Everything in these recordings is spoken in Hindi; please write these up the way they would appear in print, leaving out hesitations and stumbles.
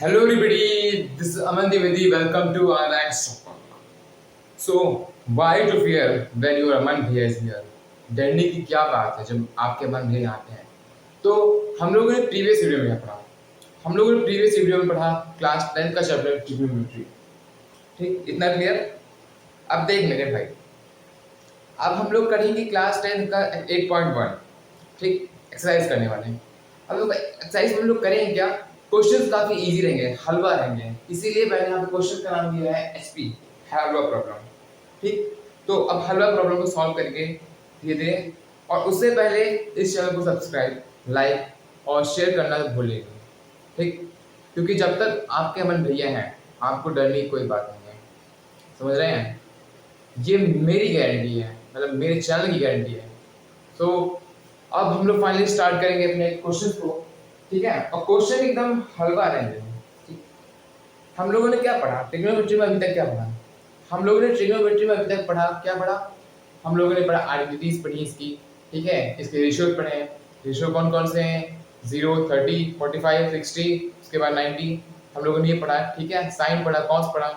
Hello everybody, this is Aman Dwivedi. Welcome to our next. So, why to fear when your Aman Bhaiya is here? डरने की क्या बात है जब आपके अमन भैया आते हैं? तो हम लोगों ने प्रीवियस वीडियो में पढ़ा, क्लास 10 का चैप्टर ट्रिग्नोमेट्री। ठीक, इतना क्लियर? अब देख मेरे भाई, अब हम लोग करेंगे क्लास 10 का 8.1। ठीक, एक्सरसाइज करने वाले हैं। अब लोग एक्सरसाइज में हम लोग करेंगे क्या? क्वेश्चंस काफी इजी रहेंगे, हलवा रहेंगे, इसीलिए मैंने यहाँ पे क्वेश्चन का नाम दिया है एचपी, हलवा प्रॉब्लम। ठीक, तो अब हलवा प्रॉब्लम को सॉल्व करके धीरे धीरे, और उससे पहले इस चैनल को सब्सक्राइब, लाइक और शेयर करना भूलिएगा। ठीक, क्योंकि जब तक आपके अमन भैया हैं आपको डरने की कोई बात नहीं है, समझ रहे हैं? ये मेरी गारंटी है, मतलब मेरे चैनल की गारंटी है। तो अब हम लोग फाइनली स्टार्ट करेंगे अपने क्वेश्चन को। ठीक है, और क्वेश्चन एकदम हलवा रहेंगे। ठीक, हम लोगों ने क्या पढ़ा ट्रिग्नोमेट्री में? अभी तक क्या पढ़ा हम लोगों ने? ट्रिग्नोमेट्री में अभी तक क्या पढ़ा? हम लोगों ने पढ़ा आइडेंटिटीज पढ़ी इसकी। ठीक है, इसके रेशियो पढ़े हैं। रेशियो कौन कौन से हैं? 0, 30, 45, 60, उसके बाद 90। हम लोगों ने ये पढ़ा। ठीक है, साइन पढ़ा, कॉस पढ़ा,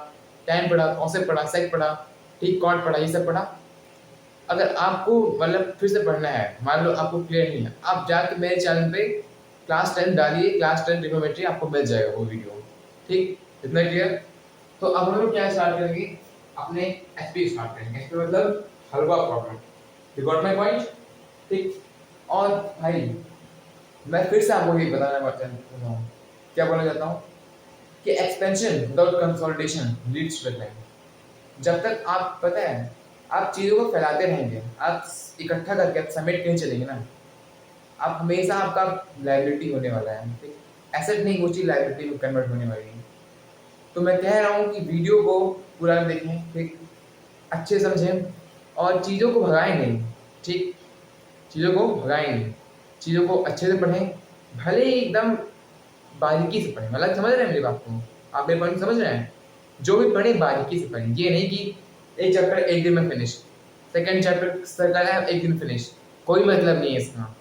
टैन पढ़ा, कॉसेक पढ़ा, सेक पढ़ा, ठीक, कॉट पढ़ा, ये सब पढ़ा। अगर आपको मतलब फिर से पढ़ना है, मान लो आपको क्लियर नहीं है, आप जाके मेरे चैनल पे क्लास 10 डालिए, क्लास 10 ट्रिग्नोमेट्री, आपको मिल जाएगा वो वीडियो। ठीक, इतना क्लियर? तो अब हम लोग क्या स्टार्ट करेंगे? अपने एचपी स्टार्ट करेंगे। एचपी मतलब हलवा problem. You got my point? ठीक, और भाई मैं फिर से आपको ये बताना चाहता हूँ, क्या बोलना चाहता हूँ कि expansion without consolidation leads to decline. जब तक आप, पता है, आप चीज़ों को फैलाते रहेंगे, आप इकट्ठा करके आप समेट कहीं चलेंगे ना, आप हमेशा आपका लायबिलिटी होने वाला है। ठीक, एसेट नहीं, वो चीज़ लायबिलिटी में कन्वर्ट होने वाली है। तो मैं कह रहा हूँ कि वीडियो को पूरा देखें, ठीक, अच्छे समझें और चीज़ों को भगाएं नहीं। ठीक, चीज़ों को भगाएं नहीं, चीज़ों को अच्छे से पढ़ें, भले ही एकदम बारीकी से पढ़ें। मतलब समझ रहे हैं मेरी बात को? आप मेरे पॉइंट समझ रहे हैं? जो भी पढ़े बारीकी से पढ़ें, ये नहीं कि एक चैप्टर एक दिन में फिनिश, सेकंड चैप्टर सर का है एक दिन फिनिश, कोई मतलब नहीं है इसका।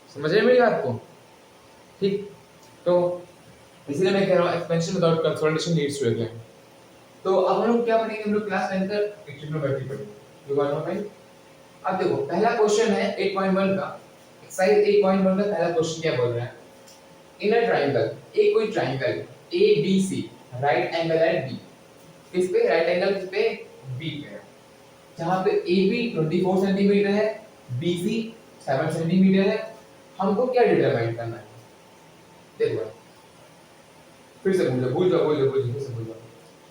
समझ रहे हैं मेरी बात को? ठीक, तो इसलिए मैं कह रहा हूँ expansion without consolidation leads to decline. तो अब हम लोग क्या पढ़ेंगे? हम लोग क्लास 10 तक ट्रिग्नोमेट्री पढ़ेंगे। You got my point? अब देखो, पहला क्वेश्चन है 8.1 का, एक्सरसाइज 8.1 का पहला क्वेश्चन क्या बोल रहा है? इन अ ट्रायंगल, एक कोई triangle ABC, right angle at B, किस पे? राइट एंगल किस पे? B पे। जहां पे AB 24 सेंटीमीटर है, BC 7 सेंटीमीटर है। हमको क्या डिटरमाइन करना है? देखो, फिर से भूल जाओ,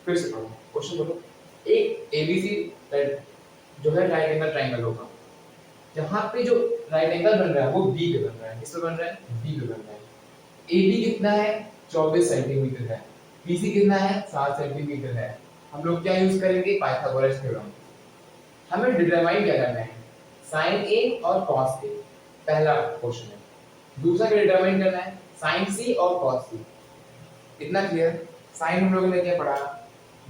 फिर से पढ़ो क्वेश्चन। बोलो, एक ABC जो है राइट एंगल ट्रायंगल होगा, जहां पे जो राइट एंगल बन रहा है वो B पे बन रहा है। किस पे बन रहा है? B पे बन रहा है। AB कितना है? 24 सेंटीमीटर है। BC कितना है? 7 सेंटीमीटर है। हम लोग क्या यूज करेंगे? Pythagoras theorem. हमें डिटरमाइन क्या करना है? sin A और cos A, पहला क्वेश्चन है। दूसरा क्या डिटरमाइन करना है? sin C और cos C। इतना क्लियर? साइन हम लोगों ने क्या पढ़ा?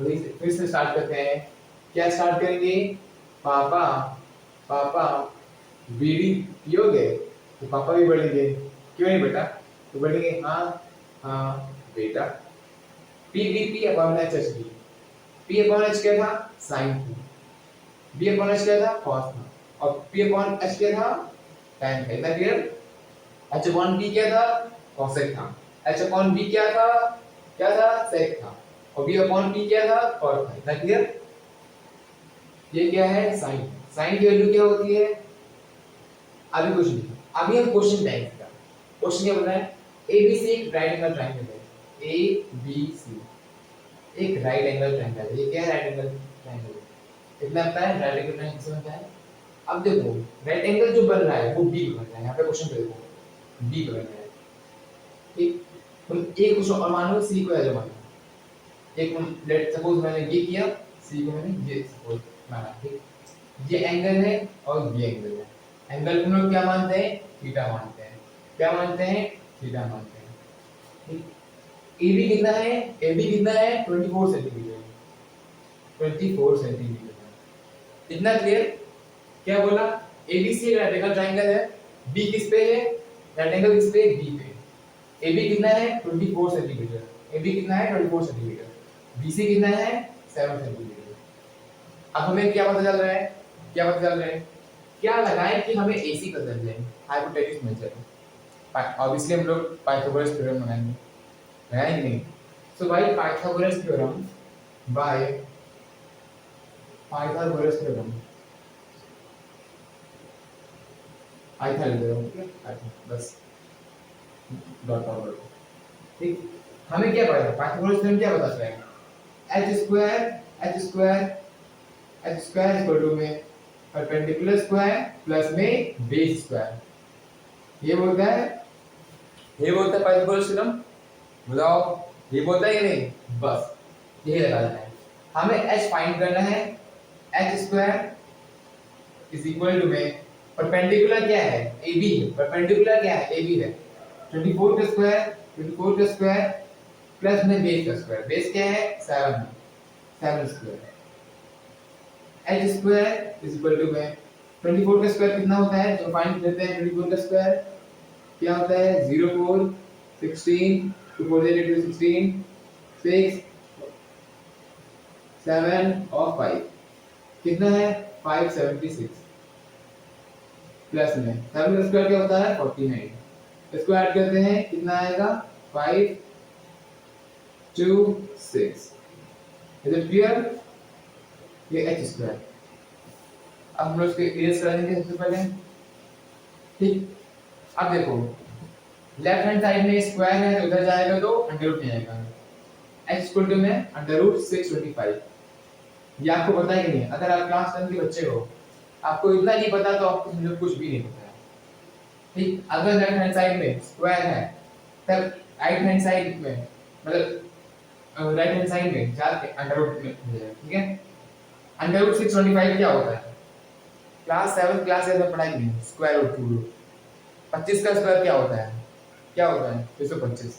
वही फिर से स्टार्ट करते हैं। क्या स्टार्ट करेंगे? पापा पापा बीड़ी पियोगे? तो पापा भी बोलेंगे क्यों नहीं बेटा? तो बोलेंगे हाँ हाँ बेटा। P B P upon H H B. P upon H क्या था? साइन थी। बी अपॉन एच क्या था? कॉस था। और पी अपॉन एच क्या था? tan था। इतना क्लियर? एच अपॉन बी क्या था? कॉसेक था। एच अपॉन बी क्या था? क्या था? सेक था। और बी अपॉन पी क्या था? कॉट था। इतना क्लियर? ये क्या है? साइन। साइन की वैल्यू क्या होती है? अभी कुछ नहीं, अभी हम क्वेश्चन देखेंगे। क्वेश्चन क्या बोल रहा है? ABC एक राइट एंगल ट्रायंगल है। ABC एक राइट एंगल ट्रायंगल है। ये क्या है? Right angle triangle. कितना आता है? राइट एंगल ट्रायंगल से बनता है। अब देखो, राइट एंगल जो बन रहा है वो B बन रहा है। यहाँ पे क्वेश्चन पे देखो, B बन रहा है। ठीक, तो एक क्वेश्चन और मान लो C को है जो माना, एक लेट सपोज मैंने ये किया, C को मैंने ये सपोज माना। ठीक, ये एंगल है और ये एंगल है। एंगल हम लोग क्या मानते हैं? थीटा मानते हैं। क्या मानते हैं? थीटा मानते हैं। ठीक, AB कितना है? AB कितना है? 24 सेंटीमीटर। 24 सेंटीमीटर। इतना क्लियर? क्या बोला? ABC राइट एंगल ट्रायंगल है। B किस पे है? राइट एंगल किस पे? B पे। AB कितना है? 24 सेंटीमीटर। AB कितना है 24 सेंटीमीटर, BC कितना है 7 सेंटीमीटर। अब हमें क्या पता चल रहा है, क्या पता चल रहा है, क्या लगाएं कि हमें AC पता चल जाए, हाइपोटेन्यूज मिल जाए। ऑब्वियसली हम लोग पाइथागोरस थ्योरम लगाएंगे, लगाएंगे नहीं? So by Pythagoras theorem, by Pythagoras theorem, पाइथा लिख रहा हूं, ठीक है, पाइथा बस डॉट डॉट, ठीक। हमें क्या पता है, पाइथागोरस थ्योरम क्या बताता है, h स्क्वायर इक्वल टू में परपेंडिकुलर स्क्वायर प्लस में बेस स्क्वायर, ये बोलता है, ये बोलता है पाइथागोरस थ्योरम। बताओ ये बोलता है कि नहीं, बस यही लगाना है। हमें h फाइंड करना है, h square is equal to में परपेंडिकुलर क्या है, AB है, परपेंडिकुलर क्या है, AB है, 24 का स्क्वायर प्लस में बेस का स्क्वायर, बेस क्या है 7 square, h square is equal to में 24 का स्क्वायर कितना होता है, तो फाइंड करते हैं। 24 का स्क्वायर क्या होता है, 0 4 16 2 4 8 16 6 7 और 5 कितना है 576 प्लस में 7 का स्क्वायर क्या होता है 49, इसको ऐड करते हैं कितना आएगा 5 2 6। इज इट क्लियर, ये h स्क्वायर। अब हम लोग इसके इरेज कर देंगे सबसे पहले, ठीक। अब देखो लेफ्ट हैंड साइड में स्क्वायर है तो उधर जाएगा तो अंडर रूट में आएगा, h इक्वल टू में अंडर रूट 625। ये आपको पता है कि नहीं, अगर आप क्लास 10 के बच्चे हो आपको इतना नहीं पता तो आपको समझो कुछ भी नहीं पता है, ठीक। अगर लेफ्ट हैंड साइड में स्क्वायर है तब राइट हैंड साइड में, मतलब राइट हैंड साइड में जाके अंडर रूट में हो जाएगा, ठीक है। अंडर रूट 625 क्या होता है, क्लास 7 क्लास 8 में पढ़ाई की स्क्वायर रूट क्यूब रूट। 25 का स्क्वायर क्या होता है, क्या होता है 325।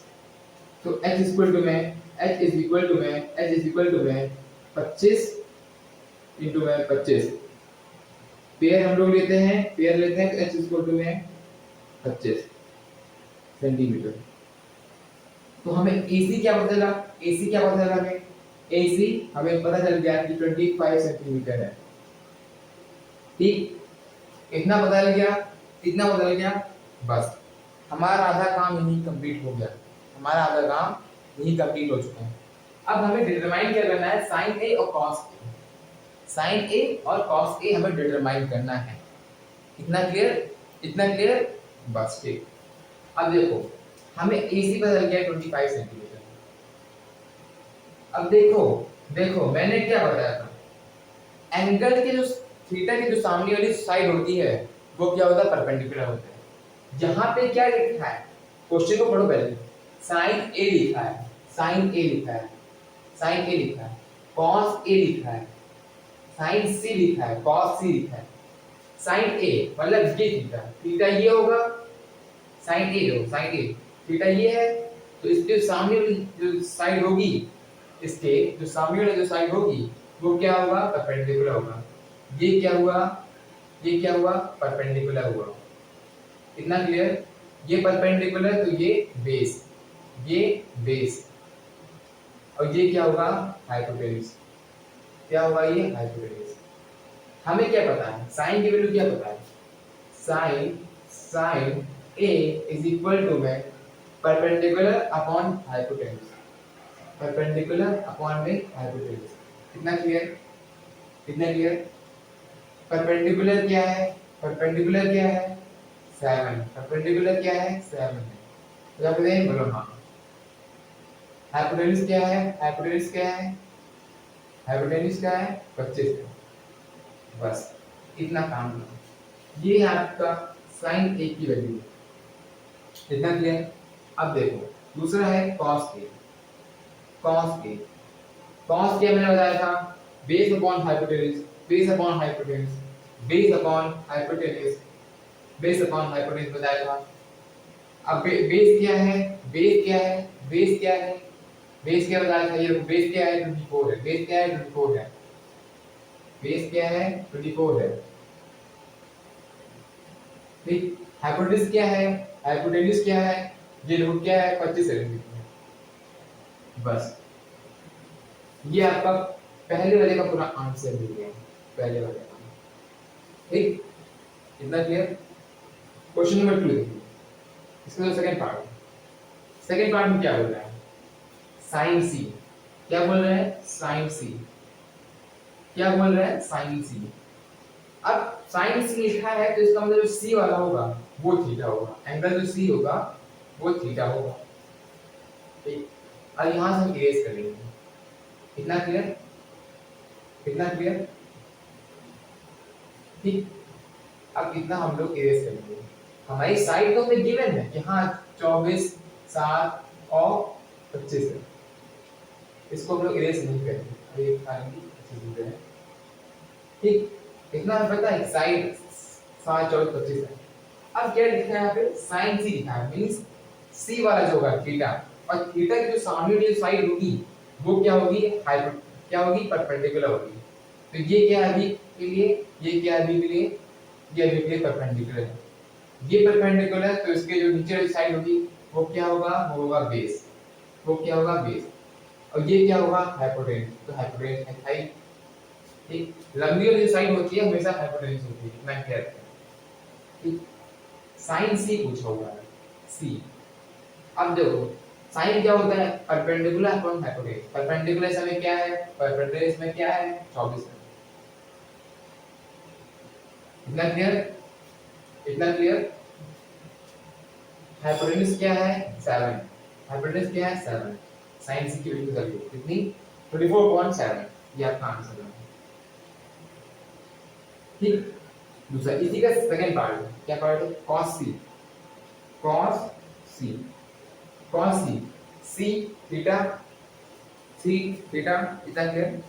तो h इक्वल टू में h इज इक्वल टू में h इज इक्वल टू में 25 इनटू में 25, पेयर हम लोग लेते हैं, पेयर लेते हैं तो h इक्वल टू में 25 सेंटीमीटर। तो हमें AC क्या पता चला, AC क्या पता चला हमें, AC हमें पता चल गया कि 25 सेंटीमीटर है, ठीक। इतना पता चल गया, इतना पता चल गया, बस हमारा आधा काम यही कंप्लीट हो गया, हमारा आधा काम यही कंप्लीट हो चुका है। अब हमें डिटरमाइन क्या करना है, साइन ए और कॉस ए, साइन ए और कॉस ए हमें डिटरमाइन करना है। इतना क्लियर, इतना क्लियर, बस ठीक। अब देखो हमें AC पता चल गया 25 सेंटीमीटर। अब देखो देखो मैंने क्या बताया था, एंगल के जो थीटा की जो सामने वाली साइड होती है वो क्या होता है, परपेंडिकुलर होता है। यहाँ पे क्या लिखा है, क्वेश्चन को पढ़ो पहले, साइन ए लिखा है, साइन ए लिखा है, साइन ए लिखा है, कॉस ए लिखा है, साइन सी लिखा है, कॉस सी लिखा है। साइन ए मतलब ये थीटा, थीटा ये होगा, साइन ए हो, साइन ए थीटा ये है, तो इसके सामने वाली जो साइड होगी, इसके जो सामने वाली जो साइड होगी वो क्या होगा, परपेंडिकुलर होगा। ये क्या हुआ, ये क्या हुआ, परपेंडिकुलर हुआ। इतना क्लियर, ये परपेंडिकुलर तो ये बेस, ये बेस, और ये क्या होगा, हाइपोटेन्यूज। क्या होगा, ये हाइपोटेन्यूज। हमें क्या पता है, साइन की वैल्यू क्या पता है, sine sine A is equal to में perpendicular upon hypotenuse, perpendicular upon में हाइपोटेन्यूज। कितना क्लियर, कितना क्लियर। परपेंडिकुलर क्या है, परपेंडिकुलर क्या है 7, परपेंडिकुलर क्या है 7 है, तो क्या कहते हैं, बोलो हाँ। हाइपोटेन्यूज क्या है, हाइपोटेन्यूज क्या है, हाइपोटेन्यूज क्या है 25 है। बस इतना काम करो, ये आपका साइन ए की वैल्यू, इतना क्लियर। अब देखो दूसरा है cos A, cos A, cos क्या मैंने बताया था, base upon hypotenuse, base upon hypotenuse, base upon hypotenuse, base upon hypotenuse बताया था। अब बेस क्या है, बेस क्या है, बेस क्या है, बेस क्या बताया था, ये बेस क्या है 24 है, बेस क्या है 24 है, बेस क्या है 24 है, ठीक। हाइपोटेन्यूज क्या है, हाइपोटेन्यूज क्या है, ये रूट क्या है 25 सेंटीमीटर, बस ये आपका पहले वाले का पूरा आंसर मिल गया, पहले वाले का। ठीक, इतना क्लियर। क्वेश्चन नंबर 2 देखिए, इसका जो सेकंड पार्ट में क्या बोल रहा है, साइन सी। क्या बोल रहा है, साइन सी। क्या बोल रहा है, साइन सी। अब साइन सी लिखा है तो इसका मतलब जो सी वाला होगा वो थीटा होगा, एंगल जो सी होगा वो थीटा होगा। ठीक, अब यहां से हम इरेज कर लेंगे। कितना क्लियर, कितना क्लियर। ठीक, अब कितना हम लोग इरेज करेंगे, हमारी साइड तो हमें गिवन है कि हाँ 24, 7 और 25 है, इसको हम लोग इरेज नहीं करेंगे, अभी फाइनली अच्छी चीज है। ठीक, कितना हमें पता है, साइड 7, 24, 25 है। अब क्या लिखा है यहाँ पे, साइन सी लिखा है, मींस सी वाला जो होगा थीटा, और थीटा की जो सामने वाली साइड होगी वो क्या होगी, क्या होगी, परपेंडिकुलर होगी। तो ये क्या है अभी के लिए, ये क्या है अभी के लिए, ये अभी के लिए परपेंडिकुलर है। ये परपेंडिकुलर है तो इसके जो नीचे वाली साइड होगी वो क्या होगा, वो होगा बेस। वो क्या होगा, बेस। और ये क्या होगा, हाइपोटेन्यूज। तो हाइपोटेन्यूज है हाइट। ठीक, लंबी वाली साइड होती है हमेशा हाइपोटेन्यूज होती है, मैं कह रहा हूं। ठीक, साइन सी पूछा हुआ है, सी। अब देखो साइन क्या होता है, परपेंडिकुलर अपॉन हाइपोटेन्यूज। परपेंडिकुलर इसमें क्या है, परपेंडिकुलर इसमें क्या है, 24 है। इतना क्लियर, इतना क्लियर। हाइपोटेन्यूज क्या है, 7। हाइपोटेन्यूज क्या है, 7। साइन सी की वैल्यू निकालिए कितनी, 24.7। ये आपका आंसर है। ठीक, दूसरा इसी का सेकंड पार्ट है, क्या पार्ट है, cos c। cos c, cos c, c theta, c theta. इतना क्लियर।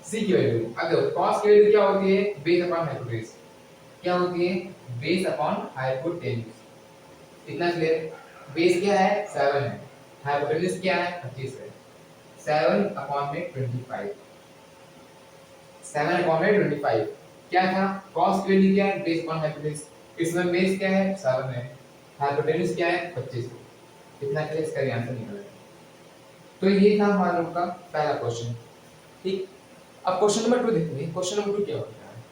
c की वैल्यू, अब देखो cos की वैल्यू क्या होती है, बेस अपॉन हाइपोटेन्यूज। क्या होती है, बेस अपॉन हाइपोटेन्यूज। इतना क्लियर। बेस क्या है, 7 है, हाइपोटेन्यूज क्या है, 25 है। 7 अपॉन में 25, 7 अपॉन में 25 क्या था, cos की वैल्यू क्या है, बेस अपॉन हाइपोटेन्यूज। इसमें बेस क्या है, 7 है, हाइपोटेन्यूज क्या है, 25 है। कितना क्लियर, इसका आंसर निकल आया। तो ये था हमारा लोग का पहला क्वेश्चन। ठीक, अब क्वेश्चन नंबर 2 देखेंगे। क्वेश्चन नंबर 2 क्या होता है,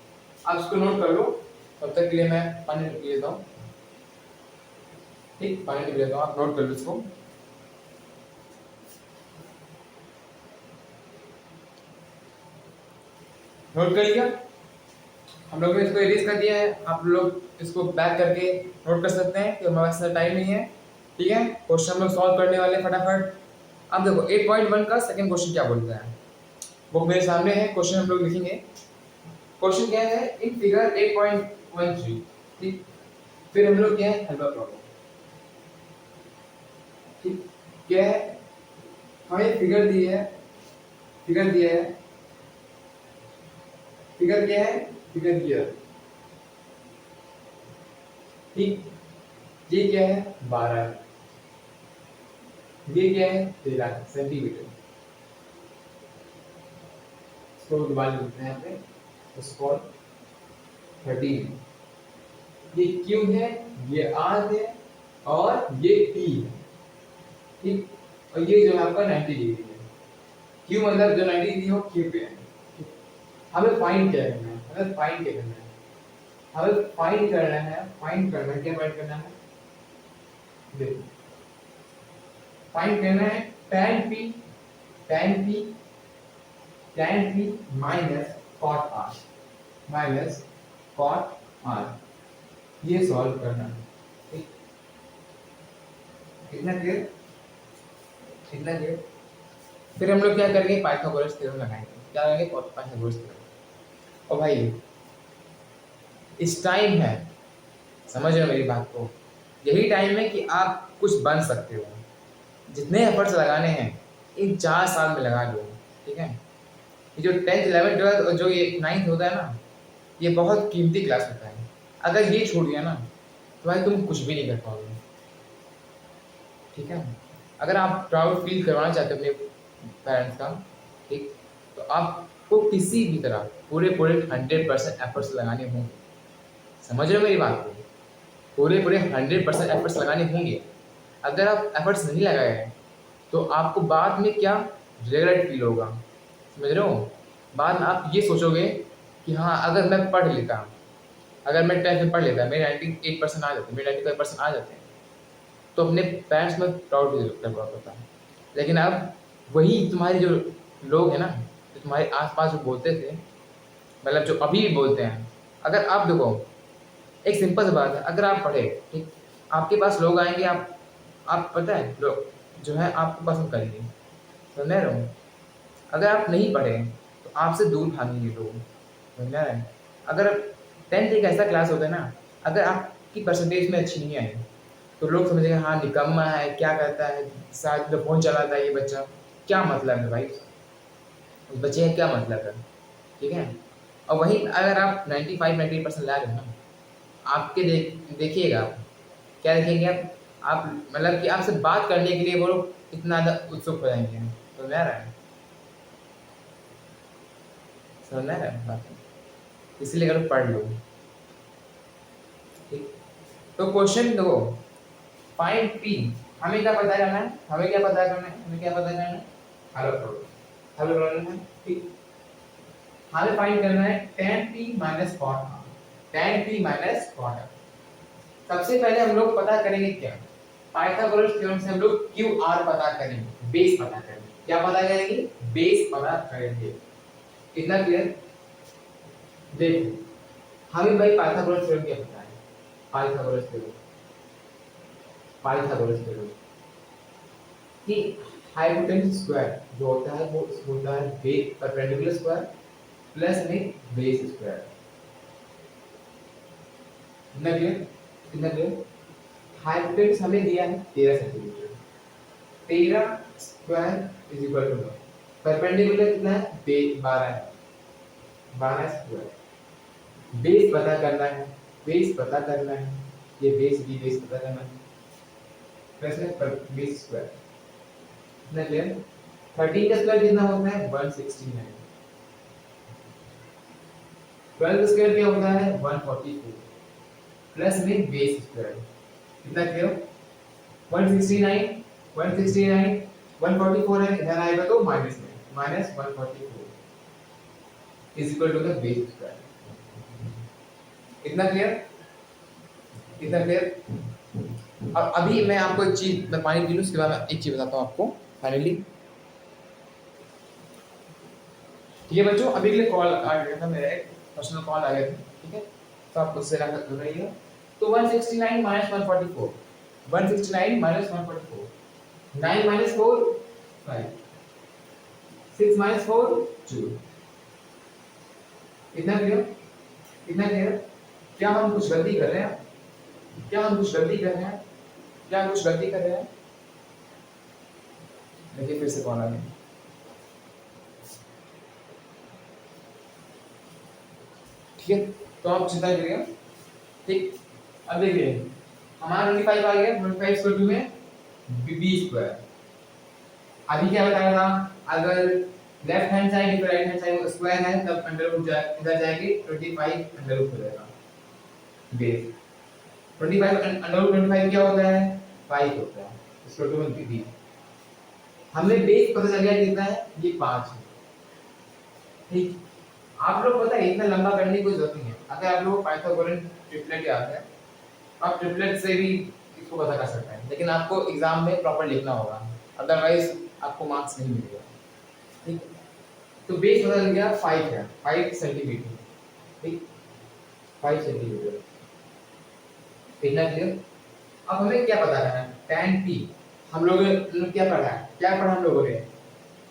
आप इसको नोट कर लो, तब तक के लिए मैं पानी ले लेता हूँ। ठीक, पानी ले लेता हूँ, आप नोट कर लो इसको। नोट कर लिया, हम लोगों ने इसको एरेज कर दिया है, आप लोग इसको बैक करके नोट कर सकते हैं कि हमारे पास टाइम नहीं है। ठीक है, क्वेश्चन हम लोग सॉल्व करने वाले फटाफट। अब देखो 8.1 का सेकंड क्वेश्चन क्या बोलता है, वो मेरे सामने है, क्वेश्चन हम लोग लिखेंगे। क्वेश्चन क्या है, इन फिगर 8.13। ठीक, फिर हम लोग क्या है, हेल्पर प्रॉब्लम। ठीक, क्या है, हमें फिगर दी है, फिगर दिया है, फिगर क्या है, फिगर दिया। ठीक, ये क्या है, 12 है, ये क्या है, 13 सेंटीमीटर। इसको दोबारा लिखते हैं यहाँ पे, स्कॉल 13। ये क्यू है, ये आर है, और ये टी है। ठीक, और ये जो है आपका 90 डिग्री है। क्यू मतलब जो 90 डिग्री हो क्यू पे है। हमें फाइंड क्या करना है, हमें फाइंड क्या करना है, हमें फाइंड करना है, फाइंड करना है, क्या फाइंड करना है, देखो फाइंड करना है tan p, tan p, tan p minus cot r, minus cot r, ये सॉल्व करना है। ठीक, कितना क्लियर, कितना क्लियर। फिर हम लोग क्या करेंगे, पाइथागोरस थ्योरम लगाएंगे। क्या लगाएंगे, पाइथागोरस थ्योरम। और भाई इस टाइम है, समझ रहे हो मेरी बात को, यही टाइम है कि आप कुछ बन सकते हो। जितने एफर्ट्स लगाने हैं इन 4 साल में लगा लो। ठीक है, ये जो 10th 11th 12th और जो ये 9th होता है ना, ये बहुत कीमती क्लास होता है। अगर ये छूट गया ना तो भाई तुम कुछ भी नहीं कर पाओगे। ठीक है, अगर आप प्राउड फील करवाना चाहते हो अपने पेरेंट्स का, ठीक, तो आपको किसी भी तरह पूरे 100% एफर्ट्स लगाने होंगे। समझ रहे हो मेरी बात को, पूरे 100% एफर्ट्स लगाने होंगे। अगर आप एफर्ट्स नहीं लगाए हैं तो आपको बाद में क्या रिग्रेट फील होगा, समझ रहे हो। बाद में आप ये सोचोगे कि हाँ अगर मैं पढ़ लेता, अगर मैं 10th में पढ़ लेता, मेरे 98% आ जाते, मेरे 95% आ जाते, तो अपने पेरेंट्स में प्राउड फील करता। लेकिन अब वही तुम्हारे जो लोग हैं ना, जो तुम्हारे आसपास जो बोलते थे, मतलब जो अभी भी बोलते हैं, अगर आप देखो, एक सिंपल सी बात है, अगर आप पढ़े, ठीक, आपके पास लोग आएंगे, आप पता है लोग जो है आपको पसंद करेंगे, समझ रहे हो। अगर आप नहीं पढ़े तो आपसे दूर भागेंगे लोग, समझ रहे हैं। अगर 10th एक ऐसा क्लास होता है ना, अगर आपकी परसेंटेज में अच्छी नहीं आई तो लोग समझेंगे हाँ निकम्मा है, क्या करता है, शायद तो फ़ोन चलाता है ये बच्चा, क्या मतलब है भाई, उस बच्चे का क्या मतलब है, ठीक है। और वहीं अगर आप 95-98% ला रहे हो ना, आपके देखिएगा आप, क्या देखेंगे आप मतलब कि आपसे बात करने के लिए वो लोग इतना ज़्यादा उत्सुक हो जाएंगे, समझ आ रहा है, समझ आ रहा है बात। इसलिए अगर पढ़ लो, ठीक। तो क्वेश्चन दो, फाइंड पी, हमें क्या पता करना है, हमें क्या पता करना है, हमें क्या पता करना है, हेलो प्रॉब्लम है, ठीक। हमें फाइंड करना है tan p minus cot r, tan p minus cot r। सबसे पहले हम लोग पता करेंगे क्या, पाइथागोरस थ्योरम से हम लोग क्यू आर पता करेंगे, बेस पता करेंगे, क्या पता करेंगे, बेस पता करेंगे, इतना क्लियर। देखो हमें भाई पाइथागोरस थ्योरम क्या पता है, पाइथागोरस थ्योरम, पाइथागोरस थ्योरम कि हाइपोटेन्यूज स्क्वायर जो होता है वो होता है बेस परपेंडिकुलर स्क्वायर प्लस में बेस स्क्वायर, इतना क्लियर, इतना क्लियर। हाइपोटेन्यूज हमें दिया है 13 centimetre, 13 square is equal to perpendicular कितना है, 12 है, 12 स्क्वायर। बेस पता करना है, बेस पता करना है, ये बेस भी बेस पता करना है, प्लस में बेस स्क्वायर, इतना क्लियर। 13 का स्क्वायर कितना होता है, 169, 12 स्क्वायर क्या होता है, 144, प्लस में बेस स्क्वायर, कितना क्लियर। 169 169 144 है, इधर आएगा तो माइनस में, minus 144 is equal to the base square, इतना क्लियर, इतना क्लियर। अब अभी मैं आपको एक चीज, मैं पानी पी लूं उसके बाद मैं एक चीज बताता हूं आपको फाइनली, ठीक है बच्चों। अभी के लिए कॉल आ गया था, मेरा एक पर्सनल कॉल आ गया था, ठीक है, तो आप उससे ना कर रहिएगा। तो 169 माइनस 144, 169 माइनस 144, 9 माइनस 4 5, 6 माइनस 4 2, इतना क्लियर, इतना क्लियर। क्या हम कुछ गलती कर रहे हैं, क्या हम कुछ गलती कर रहे हैं, क्या कुछ गलती कर रहे हैं। देखिए फिर से कॉल आ गया, ठीक है, तो आप चिंता करिएगा, ठीक। अब देखिए हमारा 25 आ गया, 25 स्क्वायर टू में बी स्क्वायर। अभी क्या बताया था, अगर लेफ्ट हैंड साइड और राइट हैंड साइड स्क्वायर है तब अंडर रूट इधर जाएगी, 25 अंडर रूट हो जाएगा बेस, 25 अंडर रूट 25 क्या होता है, 5 होता है, स्क्वायर टू में बी। हमें बेस पता चल गया कितना है, ये 5 है, ठीक। आप लोग पता है इतना लंबा करने की कोई जरूरत नहीं है, अगर आप लोग पाइथागोरस ट्रिपलेट याद है, आप ट्रिपलेट से भी इसको पता कर सकते हैं, लेकिन आपको एग्जाम में प्रॉपर लिखना होगा, अदरवाइज आपको मार्क्स नहीं मिलेगा, ठीक। तो बेस पता चल गया 5 है, 5 सेंटीमीटर, ठीक, 5 सेंटीमीटर, इतना क्लियर। अब हमें क्या पता करना है, tan p, हम लोग क्या पढ़ा है, क्या पढ़ा हम लोगों ने,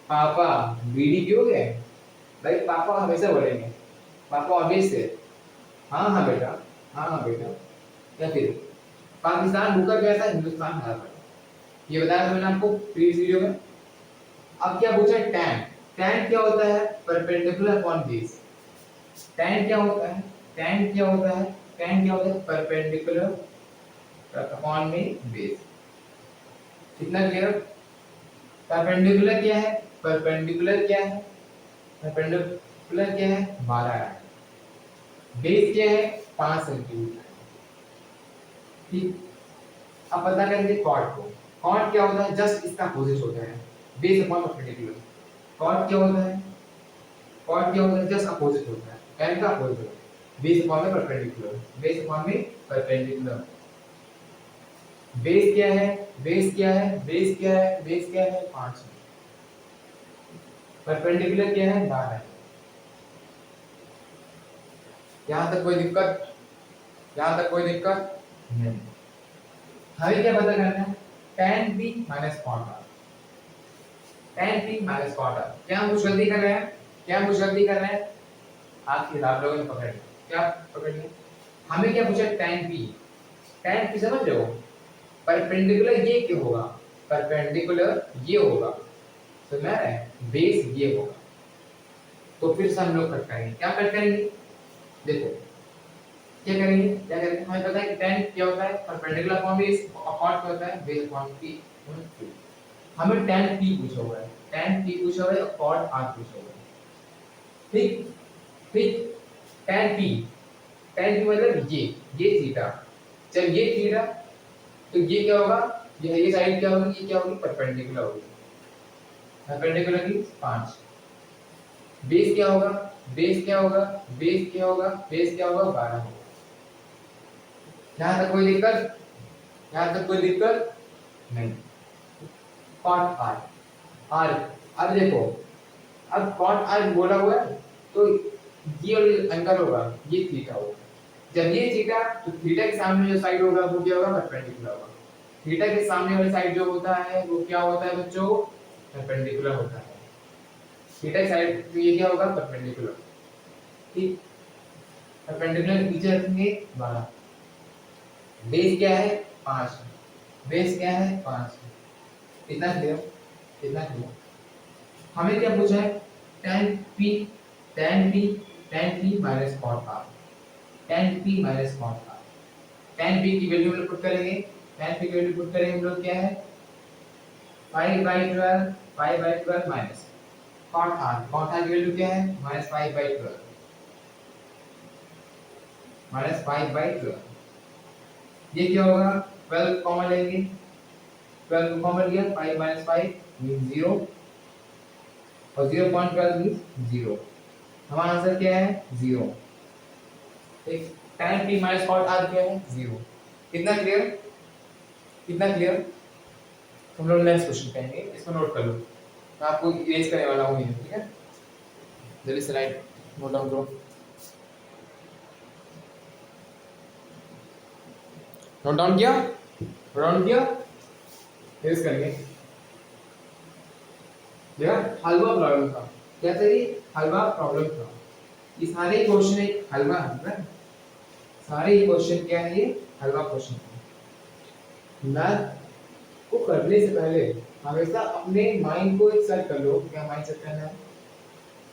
पापा बीडी पियोगे, भाई पापा हमेशा बोलेंगे, पापा ऑब्वियस है, हाँ हाँ बेटा, हाँ हाँ बेटा, या फिर पाकिस्तान भूखा प्यासा हिंदुस्तान हारा पड़ा, ये बताया था मैंने आपको प्रीवियस वीडियो में। अब क्या पूछा है, tan, tan क्या होता है, परपेंडिकुलर अपॉन बेस, tan क्या होता है, tan क्या होता है, tan क्या होता है, परपेंडिकुलर अपॉन में बेस, कितना क्लियर। परपेंडिकुलर क्या है, परपेंडिकुलर क्या है, परपेंडिकुलर क्या है, 12 है, बेस क्या है, 5 सेंटीमीटर, ठीक। अब पता करेंगे कॉट को, कॉट क्या होता है, जस्ट इसका अपोजिट होता है, बेस अपॉन परपेंडिकुलर। कॉट क्या होता है, कॉट क्या होता है, जस्ट अपोजिट होता है, tan का अपोजिट होता है, बेस अपॉन में परपेंडिकुलर, बेस अपॉन में परपेंडिकुलर। बेस क्या है, बेस क्या है, बेस क्या है, बेस क्या है 5, परपेंडिकुलर क्या है 12। यहां तक कोई दिक्कत, यहां तक कोई दिक्कत नहीं। हमें क्या पता करना है, tan p minus cot r, tan p minus cot r। क्या हम कुछ गलती कर रहे हैं, क्या हम कुछ गलती कर रहे हैं, आखिर आप लोगों ने पकड़ लिया, क्या पकड़ लिया, हमें क्या पूछा tan p, tan p समझ रहे हो, परपेंडिकुलर ये क्यों होगा, परपेंडिकुलर ये होगा, समझ रहे हैं, बेस ये होगा। तो फिर से हम लोग कट करेंगे, क्या कट करेंगे, देखो क्या करेंगे, क्या करेंगे, हमें पता है कि tan क्या होता है, परपेंडिकुलर अपॉन बेस, और cot क्या होता है, बेस अपॉन p। हमें tan p पूछा हुआ है, tan p पूछा हुआ है और cot r पूछा हुआ है, ठीक ठीक। tan p, tan p मतलब ये थीटा, जब ये थीटा तो ये क्या होगा, ये साइड क्या होगी, ये क्या होगी, परपेंडिकुलर होगी, परपेंडिकुलर की 5। बेस क्या होगा, बेस क्या होगा, बेस क्या होगा, बेस क्या होगा 12 होगा। यहाँ तक कोई दिक्कत, यहाँ तक कोई दिक्कत नहीं। कॉट आर, आर, अब देखो, अब कॉट आर बोला हुआ है तो ये वाली एंगल होगा, ये थीटा होगा, जब ये थीटा तो थीटा के सामने जो साइड होगा वो क्या होगा, परपेंडिकुलर होगा। थीटा के सामने वाली साइड जो होता है वो क्या होता है बच्चों, परपेंडिकुलर होता है। थीटा की साइड तो ये क्या होगा, परपेंडिकुलर, ठीक। परपेंडिकुलर पीछे रखेंगे 12, बेस क्या है 5, बेस क्या है 5, इतना क्लियर, इतना क्लियर। हमें क्या पूछा है, tan p, tan p, tan p minus cot r, tan p minus cot r। tan p की वैल्यू हम लोग पुट करेंगे, tan p की वैल्यू पुट करेंगे हम लोग, क्या है 5/12, 5/12 minus cot r, cot r की वैल्यू क्या है माइनस 5/12, माइनस 5/12। ये क्या होगा, 12 कॉमन लेंगे, 12 कॉमन लिया, 5 माइनस 5 मीन 0, और 0.12 मीन 0। हमारा आंसर क्या है 0, ठीक। tan p minus cot r क्या है 0। कितना क्लियर, कितना क्लियर। हम लोग नेक्स्ट क्वेश्चन करेंगे, इसको नोट कर लो, मैं आपको इरेज करने वाला हूँ ये, ठीक है, जल्दी स्लाइड नोट डाउन करो, नोट डाउन किया, नोट डाउन किया, इरेज करेंगे। देखा, हलवा प्रॉब्लम था, क्या था ये, हलवा प्रॉब्लम था। ये सारे क्वेश्चन एक हलवा है, सारे क्वेश्चन क्या है, ये हलवा क्वेश्चन है। मैथ को करने से पहले हमेशा अपने माइंड को एक सेट कर लो, क्या माइंड सेट करना है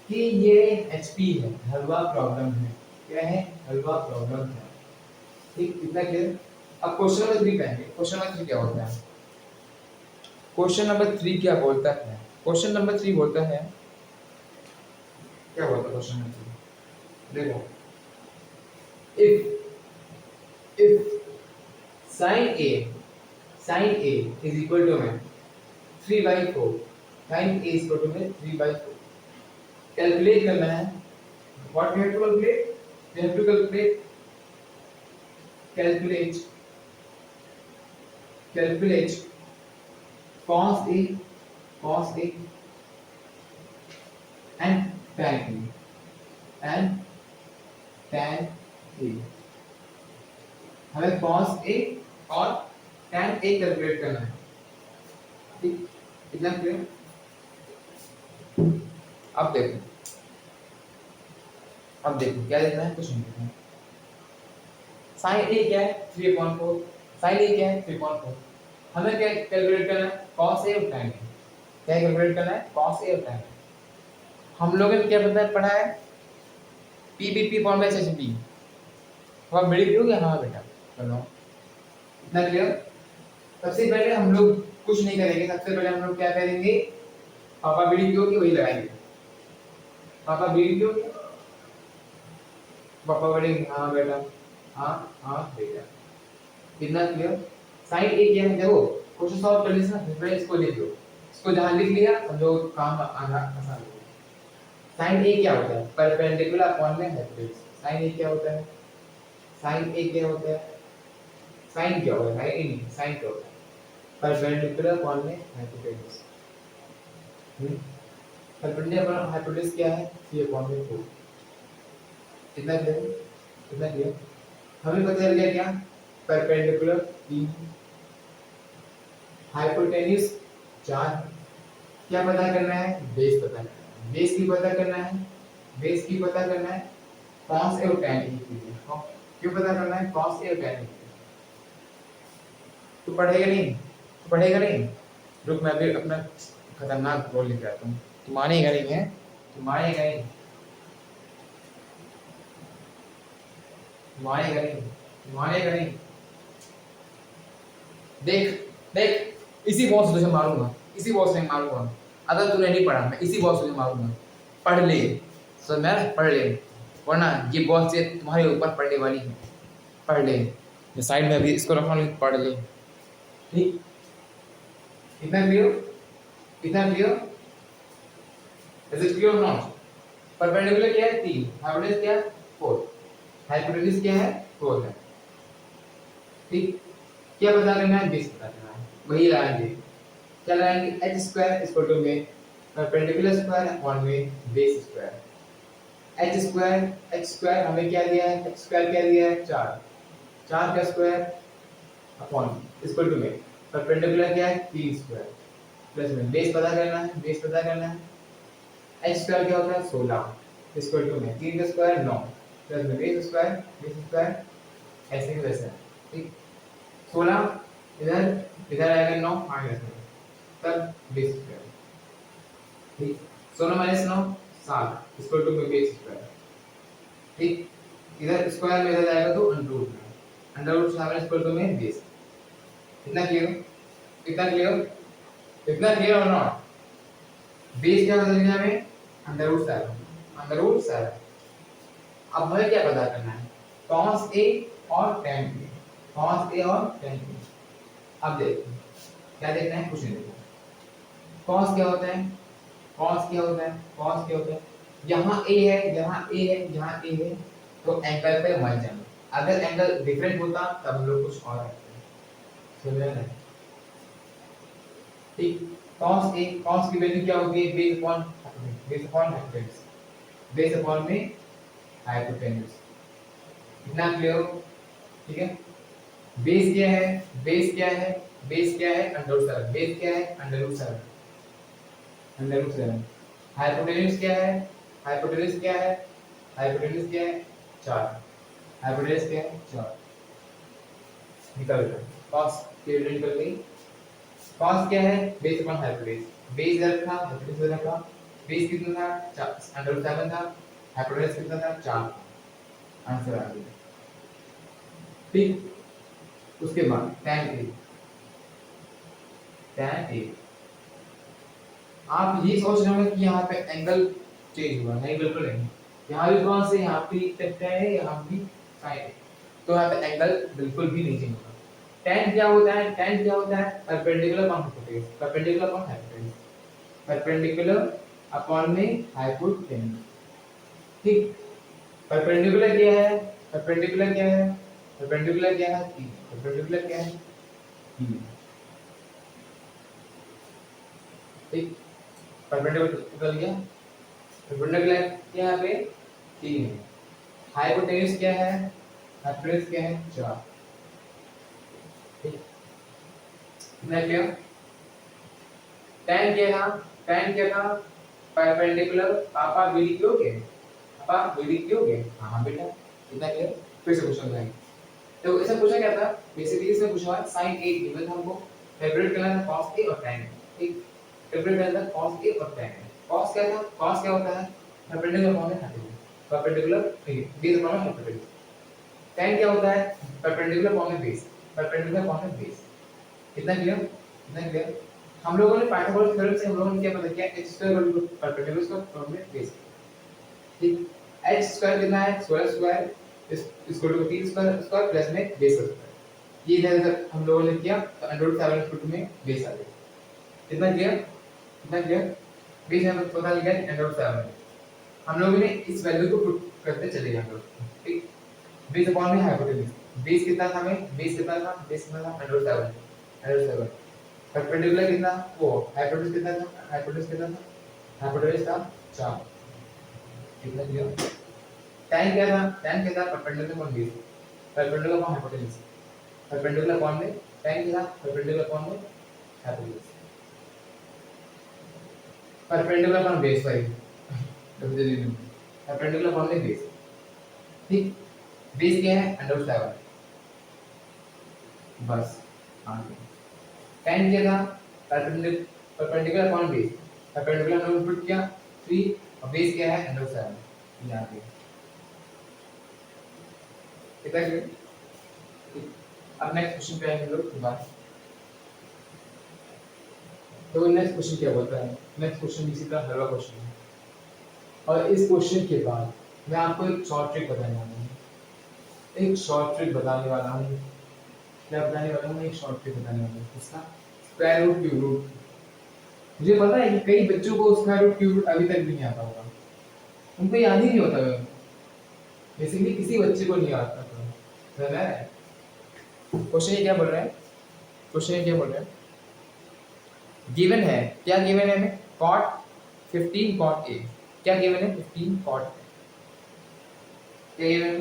कि ये एचपी है, हलवा प्रॉब्लम है, क्या है, हलवा प्रॉब्लम है, ठीक, इतना क्लियर। अब क्वेश्चन नंबर 3 कहेंगे, क्वेश्चन नंबर 3 क्या होता है, क्वेश्चन नंबर 3 क्या बोलता है, क्वेश्चन नंबर 3 बोलता है, क्या बोलता है क्वेश्चन नंबर 3, देखो, if sin a is equal to में 3/4, sin a is equal to में 3/4, कैलकुलेट करना है, what we have to calculate, we have to calculate cos a and tan a, हमें cos a और tan a कैलकुलेट करना है, ठीक, इतना क्लियर। अब देखो क्या देखना है, कुछ नहीं देखना है। sin a क्या है 3/4, sin a क्या है 3/4, हमें क्या कैलकुलेट करना है, cos a और tan a, क्या कैलकुलेट करना है, cos a और tan a। हम लोगों ने क्या पढ़ा है, PBP फॉर्म में HB, अब बड़ी भी हो गया, हाँ बेटा चलो, इतना क्लियर। सबसे पहले हम लोग कुछ नहीं करेंगे, सबसे पहले हम लोग क्या करेंगे, पापा बीड़ी क्यों की वही लगाएंगे, पापा बीड़ी क्यों की, पापा बोलेंगे हाँ बेटा, हाँ हाँ बेटा, कितना क्लियर। साइन ए क्या है, देखो क्वेश्चन सॉल्व कर लीजिए ना, फिर इसको लिख लो, इसको जहां लिख लिया समझो काम आना आसान हो गया। साइन ए क्या होता है? परपेंडिकुलर अपॉन में हाइपोटेन्यूज। साइन ए क्या होता है? साइन ए क्या होता है? साइन क्या होता है? साइन ए नहीं, साइन क्या होता है? परपेंडिकुलर अपॉन में हाइपोटेन्यूज। परपेंडिकुलर अपॉन हाइपोटेन्यूज क्या है? सी अपॉन में 4। कितना क्लियर? कितना क्लियर? हमें पता चल गया क्या? Perpendicular 3, hypotenuse 4। क्या पता करना है? बेस पता करना है। बेस की पता करना है, बेस की पता करना है cos a और tan a की। क्यों पता करना है cos a और tan a? तू पढ़ेगा नहीं? तू पढ़ेगा नहीं? रुक, मैं भी अपना खतरनाक रोल लिख आता हूँ। तू मानेगा नहीं है? तू मानेगा नहीं? मानेगा नहीं? मानेगा नहीं? देख देख, इसी बॉस से तुझे मारूंगा, इसी बॉस से मारूंगा। अगर तूने नहीं पढ़ा, मैं इसी बॉस से तुझे मारूंगा। पढ़ ले, समझ में आ रहा है? पढ़ ले, वरना ये बॉस से तुम्हारे ऊपर पड़ने वाली है। पढ़ ले, मैं साइड में अभी इसको रखा हूँ, पढ़ ले। ठीक, इतना क्लियर? इतना clear? Is it clear not? Perpendicular क्या है? 3, हाइपोटेन्यूज क्या है? 4। हाइपोटेन्यूज क्या है? 4 है। ठीक, क्या पता करना है? बेस पता करना है। वही लगाएंगे, क्या लगाएंगे? h स्क्वायर इक्वल टू में परपेंडिकुलर स्क्वायर अपॉन में बेस स्क्वायर। h स्क्वायर हमें क्या दिया है? h स्क्वायर क्या दिया है? 4। 4 का स्क्वायर अपॉन इक्वल टू में परपेंडिकुलर क्या है? 3 स्क्वायर प्लस में बेस पता करना है। बेस पता करना है, h स्क्वायर क्या होता है? 16 इक्वल टू में 3 का स्क्वायर 9 प्लस में बेस स्क्वायर ऐसे ही वैसे। ठीक, 16 इधर इधर आएगा 9 माइनस में, तब बेस स्क्वायर। ठीक, 16 माइनस 9 7 इक्वल टू में बेस स्क्वायर। ठीक, इधर स्क्वायर में इधर जाएगा तो अंडर रूट में, अंडर रूट 7 इक्वल टू में बेस। इतना क्लियर? इतना क्लियर? इतना क्लियर और नॉट? बेस क्या बदल गया हमें? Under root 7, under root 7। अब हमें क्या पता करना है? cos a और tan a, cos a और tan a। अब देखो क्या देखना है, कुछ नहीं देखो। cos क्या होता है? cos क्या होता है? cos क्या होता है? यहाँ a है, यहाँ a है, यहाँ a है, तो एंगल पे मत जाना। अगर एंगल डिफरेंट होता तब हम लोग कुछ और रखते हैं। समझ रहे? ठीक, cos a, cos की वैल्यू क्या होती है? Base upon hypotenuse, base upon में हाइपोटेन्यूज। इतना क्लियर हो? ठीक है, बेस क्या है? बेस क्या है? बेस क्या है? Under root 7। बेस क्या है? Under root 7, under root 7। Hypotenuse क्या है? हाइपोटेन्यूज क्या है? हाइपोटेन्यूज क्या है? 4। हाइपोटेन्यूज क्या है? 4। निकल गया cos की वैल्यू निकल गई। cos क्या है? Base upon hypotenuse. बेस इधर था, हाइपोटेन्यूज इधर था। बेस कितना था? अंडर रूट 7 था। हाइपोटेन्यूज कितना था? 4। आंसर आ गया। ठीक, उसके बाद tan a, tan a। आप ये सोच रहे होंगे कि यहाँ पे एंगल चेंज हुआ, नहीं बिल्कुल नहीं। यहाँ भी कौन से, यहाँ भी tan है, यहाँ भी sin है, तो यहाँ पे एंगल बिल्कुल भी नहीं चेंज होगा। tan क्या होता है? tan क्या होता है? Perpendicular upon hypotenuse, perpendicular upon hypotenuse, perpendicular upon में हाइपोटेन्यूज। ठीक, परपेंडिकुलर क्या है? परपेंडिकुलर क्या है? परपेंडिकुलर क्या है? परपेंडिकुलर क्या है? ठीक, परपेंडिकुलर निकल गया। परपेंडिकुलर क्या है? यहाँ पे 3 है। हाइपोटेन्यूज क्या है? हाइपोटेन्यूज क्या है? 4। ठीक, कितना क्लियर? tan क्या था? tan क्या था? परपेंडिकुलर। पापा बीडी क्यों के? पापा बीडी क्यों के? हाँ बेटा, कितना क्लियर? फिर से क्वेश्चन लाएंगे। तो इसे पूछा क्या था? बेसिकली इसमें पूछा है sin a गिवन था हमको, कैलकुलेट करना था cos a और tan a। ठीक, कैलकुलेट करना था cos a और tan a। cos क्या था? cos क्या होता है? Perpendicular upon hypotenuse, perpendicular base upon hypotenuse. tan क्या होता है? Perpendicular upon base, perpendicular upon base. कितना क्लियर? कितना क्लियर? हम लोगों ने पाइथागोरस थ्योरम से हम लोगों ने क्या पता किया? h square equal to perpendicular square upon base. ठीक, h स्क्वायर कितना है? 16 square is equal to 3 square square plus में बेस स्क्वायर। ये इधर हम लोगों ने किया तो √7 में बेस आ गया। कितना क्लियर, कितना क्लियर, बेस हमें पता लग गया √7। हम लोगों ने इस वैल्यू को पुट करते चले गए हम लोग, ठीक। बेस अपॉन में हाइपोटेन्यूज, बेस कितना था हमें, बेस कितना था, बेस कितना था √7। परपेंडिकुलर कितना, वो हाइपोटेन्यूज कितना था, हाइपोटेन्यूज कितना था, हाइपोटेन्यूज था 4। कितना क्लियर, tan क्या था, tan क्या था, perpendicular upon base, perpendicular upon hypotenuse, perpendicular upon में tan क्या था, परपेंडिकुलर अपॉन में hypotenuse, perpendicular upon base, sorry perpendicular upon में बेस, ठीक। बेस क्या है √7, बस आगे tan क्या था, परपेंडिकुलर अपॉन बेस, परपेंडिकुलर हमने पुट किया 3 और बेस क्या है √7, ये आ गया। कितना क्लियर, अब नेक्स्ट क्वेश्चन पे आएंगे हम लोग दोबारा। तो नेक्स्ट क्वेश्चन क्या बोलता है, नेक्स्ट क्वेश्चन इसी का हलवा क्वेश्चन है, और इस क्वेश्चन के बाद मैं आपको एक शॉर्ट ट्रिक बताने वाला हूँ, एक शॉर्ट ट्रिक बताने वाला हूँ। क्या बताने वाला हूँ, एक शॉर्ट ट्रिक बताने वाला हूँ, इसका स्क्वायर रूट क्यूब रूट। मुझे पता है कि कई बच्चों को स्क्वायर रूट क्यूब रूट अभी तक भी नहीं आता होगा, उनको याद ही नहीं होता है, बेसिकली किसी बच्चे को नहीं आता है। क्वेश्चन ये क्या बोल रहा है, क्वेश्चन ये क्या बोल रहा है, गिवन है, क्या गिवन है हमें, cot 15 cot a, क्या गिवन है 15 cot a, क्या गिवन है,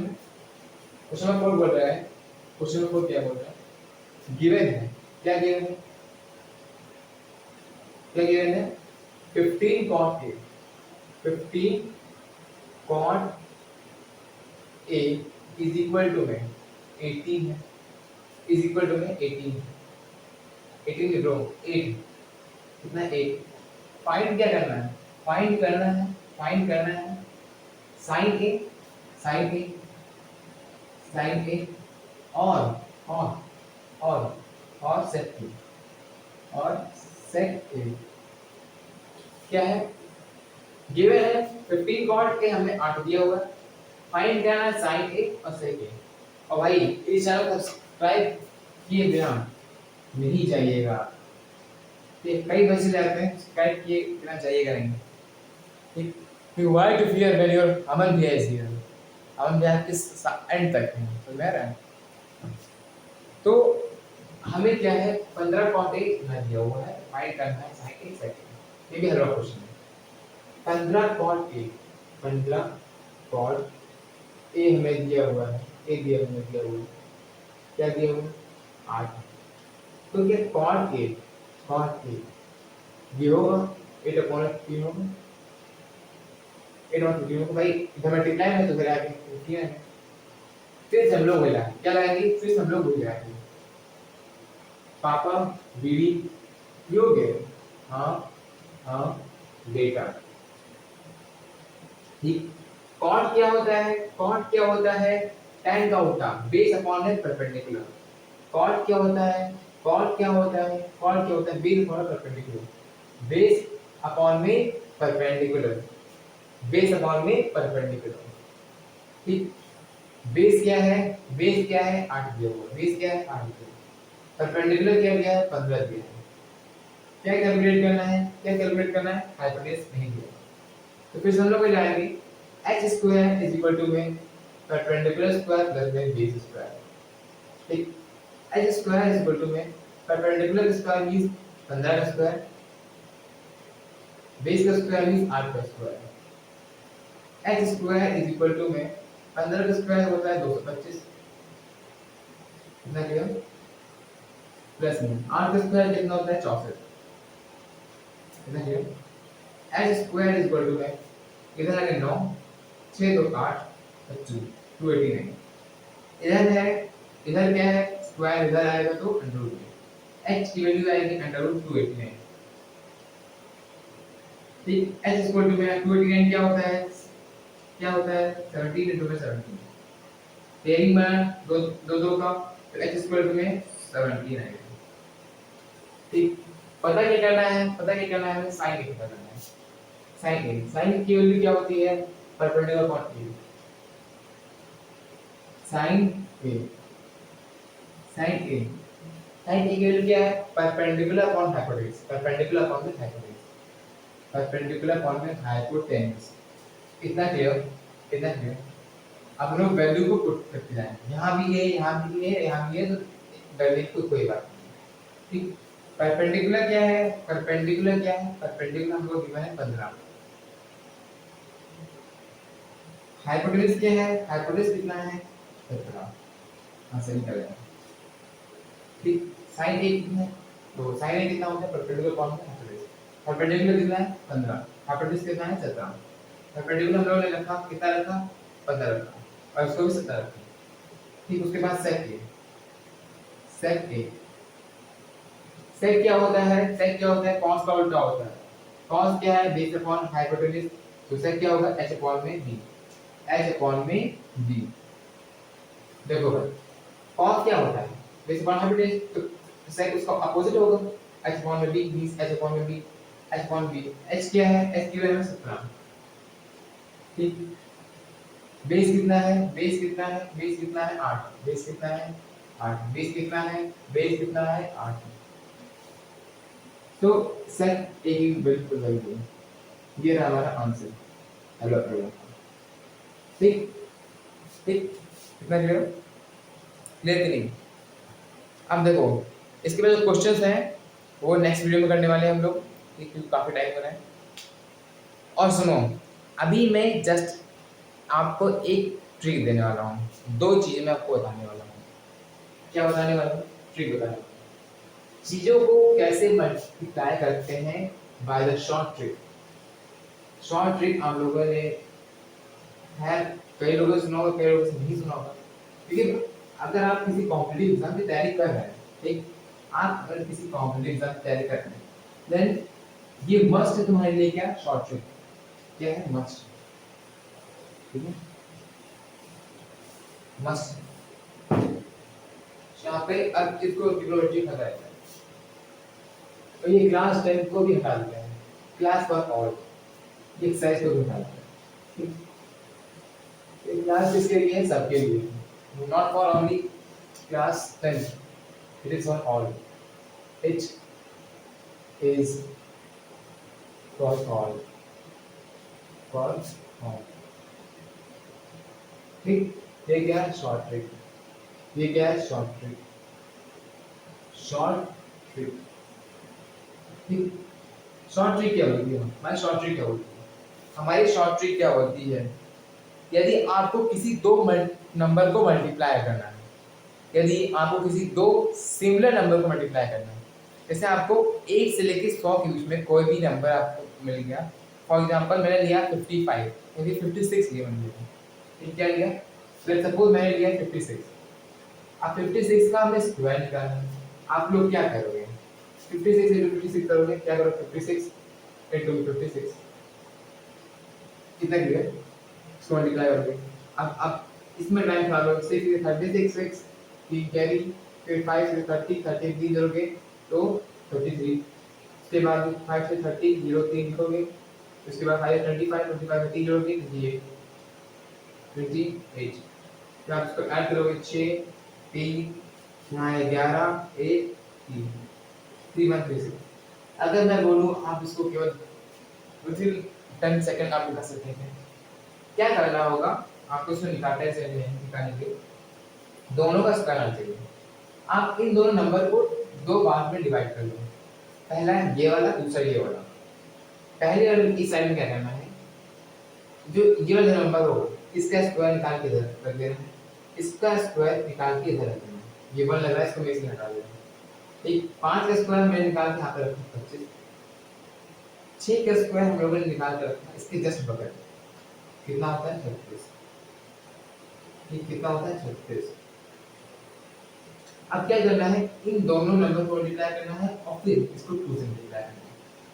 क्वेश्चन नंबर 4 बोल रहा है, क्वेश्चन नंबर 4 क्या बोल रहा है, गिवन है, क्या गिवन है, क्या गिवन है 15 cot a, 15 cot a is equal to में 18 है, इज इक्वल टू में 18 लिख लो 8, कितना 8, फाइंड क्या करना है, फाइंड करना है, फाइंड करना है sin a, sin a, sin a और sec a, और sec a क्या है, गिवन है 15 cot a हमने 8 दिया हुआ है, फाइंड करना है sin a और sec a। और भाई इस चैनल को सब्सक्राइब किए बिना नहीं जाइएगा, ये कई बच्चे जाते हैं सब्सक्राइब किए बिना जाइएगा नहीं, ठीक। You why to fear when your अमन भैया is here, अमन भैया किस एंड तक है, तो मैं रहा है। तो हमें क्या है 15 cot a ना दिया हुआ है, फाइंड करना है sin a sec a, ये भी हलवा क्वेश्चन है। 15 cot a, 15 cot a हमें दिया हुआ है, a दिया हमें दिया हुआ है, क्या दिया हुआ है 8, तो क्या cot a ये होगा 8/15 होगा, 8/15 होगा भाई, इधर मल्टीप्लाई है तो फिर आगे 15 है, फिर हम लोग मिला क्या लगाएंगे, फिर हम लोग भूल जाएंगे पापा बीवी ये हो गए, हाँ बेटा, ठीक। कॉट क्या होता है, कॉट क्या होता है, tan का उल्टा, बेस अपॉन है परपेंडिकुलर, कॉट क्या होता है, कॉट क्या होता है, कॉट क्या होता है, base upon perpendicular, base upon में परपेंडिकुलर, बेस अपॉन में परपेंडिकुलर, ठीक। बेस क्या है, बेस क्या है 8 दिया हुआ, बेस क्या है 8 दिया, परपेंडिकुलर क्या दिया है 15 दिया है, क्या कैलकुलेट करना है, क्या कैलकुलेट करना है, हाइपोटेन्यूज नहीं दिया, तो फिर हम लोग को जाएंगे h square is equal to में परपेंडिकुलर स्क्वायर प्लस में बेस स्क्वायर, ठीक। h square is equal to में परपेंडिकुलर स्क्वायर मींस 15 का स्क्वायर, बेस का स्क्वायर मींस 8 का square, h square is equal to में 15 का स्क्वायर होता है 225, कितना क्लियर, प्लस में 8 का स्क्वायर कितना होता है 64, कितना clear, h square is equal to में इधर आगे 9 6 2 8 25 289, इधर है, इधर क्या है स्क्वायर, इधर आएगा तो अंडर रूट में, h की वैल्यू आएगी अंडर रूट 289, ठीक। h इक्वल टू में 289 क्या होता है, क्या होता है 17 into में 17, पेयरिंग बना दो दो दो का, तो h इक्वल टू में 17 आएगा, ठीक। पता क्या करना है, पता क्या करना है, हमें sin a पता करना है, sin की वैल्यू क्या होती है perpendicular upon a, sin a sine A, sine A की वैल्यू क्या है? Perpendicular upon hypotenuse, perpendicular upon में हाइपोटेन्यूज, परपेंडिकुलर अपॉन में हाइपोटेन्यूज। इतना क्लियर, इतना क्लियर। अब हम लोग वैल्यू को पुट करते जाएंगे, यहाँ भी है, यहाँ भी है, यहाँ भी है, तो वैल्यू को कोई बात नहीं। ठीक, परपेंडिकुलर क्या है? परपेंडिकुलर क्या है? परपेंडिकुलर हम लोग गिवन है 15। हाइपोटेन्यूज क्या है? हाइपोटेन्यूज कितना है? 17। हाँ सही कर रहे हैं। ठीक, साइन ए कितना है? तो साइन ए कितना होता है? परपेंडिकुलर कौन है? हाइपोटेन्यूज। परपेंडिकुलर कितना है? 15। हाइपोटेन्यूज कितना है? 17। परपेंडिकुलर हम लोगों ने रखा कितना रखा? 15 रखा, और इसको भी 17 रखा। ठीक, उसके बाद सेक ए, सेक ए, सेक क्या होता है? सेक क्या होता है? कॉस का उल्टा होता है। कॉस क्या है? Base upon hypotenuse. तो सेक क्या होगा? h अपॉन में b, h अपॉन में b। देखो भाई, कॉस क्या होता है? बेस अपॉन हाइपोटेन्यूज, तो सेक उसका अपोजिट होगा, h अपॉन में b, b h अपॉन में b, h upon b। h क्या है? h की वैल्यू है 17। ठीक, बेस कितना है? बेस कितना है? बेस कितना है? 8। बेस कितना है? 8। बेस कितना है? बेस कितना है? 8। तो सेट ए की बिल्कुल वैल्यू, ये रहा हमारा आंसर। Hello problem. ठीक, ठीक, कितना क्लियर? क्लियर कि नहीं? अब देखो, इसके बाद जो क्वेश्चंस हैं वो नेक्स्ट वीडियो में करने वाले हैं हम लोग, क्योंकि काफी टाइम हो रहा है। और सुनो, अभी मैं जस्ट आपको एक ट्रिक देने वाला हूँ, दो चीजें मैं आपको बताने वाला हूँ। क्या बताने वाला हूँ? ट्रिक बताने वाला हूँ। चीजों को कैसे मल्टीप्लाई करते हैं by the short trick. Short trick आप लोगों ने है, कई लोगों ने सुना होगा, कई लोगों ने नहीं सुना होगा। लेकिन अगर आप किसी कॉम्पिटिटिव एग्जाम की तैयारी कर रहे हैं, ठीक, आप अगर किसी कॉम्पिटिटिव एग्जाम की तैयारी कर रहे हैं, देन ये मस्ट है तुम्हारे लिए। क्या? Short trick. क्या है? मस्ट। ठीक है, मस्ट। यहाँ पे अब इसको ट्रिग्नोमेट्री हटा देते हैं, तो ये क्लास 10 को भी हटा देते हैं, क्लास फॉर ऑल, ये एक्सरसाइज को भी हटा देते हैं। ये क्लास किसके लिए है? सबके लिए, not for only class 10, it is for all, it is for all, for all। ठीक, ये क्या है? Short trick. ये क्या है? Short trick, short trick. ठीक, शॉर्ट ट्रिक क्या होती है? हमारी शॉर्ट ट्रिक क्या होती है? हमारी शॉर्ट ट्रिक क्या होती है? यदि आपको किसी दो नंबर को मल्टीप्लाई करना है, यदि आपको किसी दो सिमिलर नंबर को मल्टीप्लाई करना है, जैसे आपको 1 से लेकर 100 के बीच में कोई भी नंबर आपको मिल गया। फॉर एग्जांपल मैंने लिया 55, क्योंकि 56 लिया मैंने लिया, ठीक, क्या लिया? लेट्स सपोज मैंने लिया 56। अब 56 का हमें स्क्वायर निकालना है। आप लोग क्या करोगे? 56 into 56 करोगे, क्या करोगे? 56 into 56, कितना क्लियर? इसको मल्टीप्लाई करोगे। अब इसमें 9 खा लो, 6 से 36, 6 3 कैरी, फिर 5 से 30, 33 जोड़ोगे तो 33। उसके बाद 5 से 30 0 3 लिखोगे, उसके बाद 5 से 25, 25 में 3 जोड़ोगे तो ये 28। फिर आप इसको ऐड करोगे, 6 3 यहाँ 11 1 3 3 1 3 6। अगर मैं बोलूँ आप इसको केवल विथिन 10 सेकंड आप निकाल सकते हैं। क्या करना होगा आपको? इसमें निकालने से निकालने के दोनों का स्क्वायर आना चाहिए। आप इन दोनों नंबर को दो पार्ट में डिवाइड कर लो, पहला ये वाला, दूसरा ये वाला। पहले वाले की साइड में क्या करना है? जो ये वाला नंबर हो इसका स्क्वायर निकाल के इधर रख देना है, इसका स्क्वायर निकाल के इधर रख देना है। ये 1 लग रहा है, इसको मैं इसमें हटा देना है। ठीक, 5 का स्क्वायर मैंने निकाल के यहाँ पे रखा 25, 6 का स्क्वायर हम लोगों ने निकाल के रखा इसके जस्ट बगल, कितना होता है? 36। ठीक, कितना होता है? 36। अब क्या करना है? इन दोनों नंबर को मल्टीप्लाई करना है और फिर इसको 2 से मल्टीप्लाई करना है।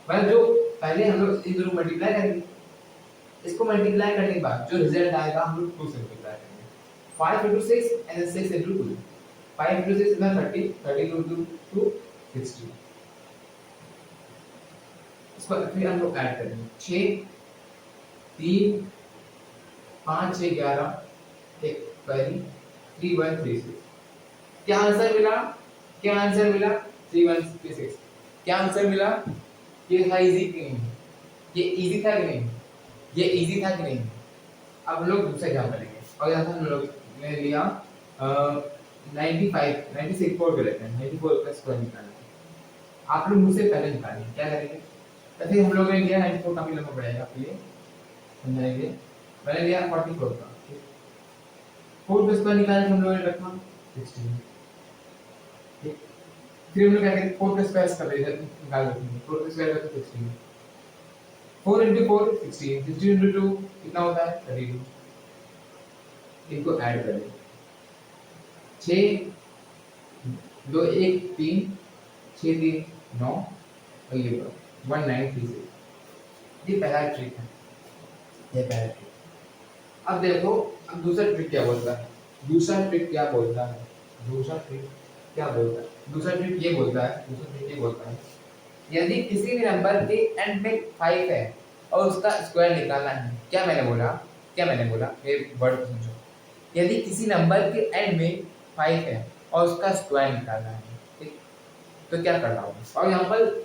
मतलब जो पहले हम लोग इन दोनों को मल्टीप्लाई करेंगे, इसको मल्टीप्लाई करने के बाद जो रिजल्ट आएगा हम लोग 2 से मल्टीप्लाई करेंगे। 5 into 6 and then 6 into 2, 5 into 6 is 30, 30 into 2 60। इसको फिर हम लोग ऐड करेंगे, 6 3 5 6 11 एक पहली 3 1 3 6। क्या आंसर मिला? क्या आंसर मिला? 3136। क्या आंसर मिला? ये था इजी कि नहीं? ये इजी था कि नहीं? ये इजी था कि नहीं? अब हम लोग दूसरा एग्जाम करेंगे और यहाँ हम लोग ने लिया 95 96 फोर लेते हैं, 94 का स्क्वायर निकालना है। आप लोग मुझसे पहले निकालेंगे, क्या करेंगे? वैसे हम लोग ने लिया 94 काफी लंबा पड़ेगा आपके लिए समझाएंगे। मैंने लिया 44 का, 4 का स्क्वायर निकालने हम लोगों ने रखा 16। ठीक, फिर हम लोग क्या करेंगे? 4 का स्क्वायर का निकाल देंगे, 4 का स्क्वायर का 16, 4 into 4 16, 16 into 2 कितना होता है? 32। इनको ऐड करें, 6 2 1 3 6 3 9 और ये 1936। ये पहला ट्रिक है, ये पहला ट्रिक। अब देखो, अब दूसरा ट्रिक क्या बोलता है? दूसरा ट्रिक क्या बोलता है? दूसरा ट्रिक क्या बोलता है? दूसरा ट्रिक ये बोलता है, दूसरा ट्रिक ये बोलता है, यदि किसी भी नंबर के एंड में 5 है और उसका स्क्वायर निकालना है। क्या मैंने बोला? क्या मैंने बोला? ये वर्ड को समझो। यदि किसी नंबर के एंड में 5 है और उसका स्क्वायर निकालना है, ठीक, तो क्या करना होगा? और यहाँ पर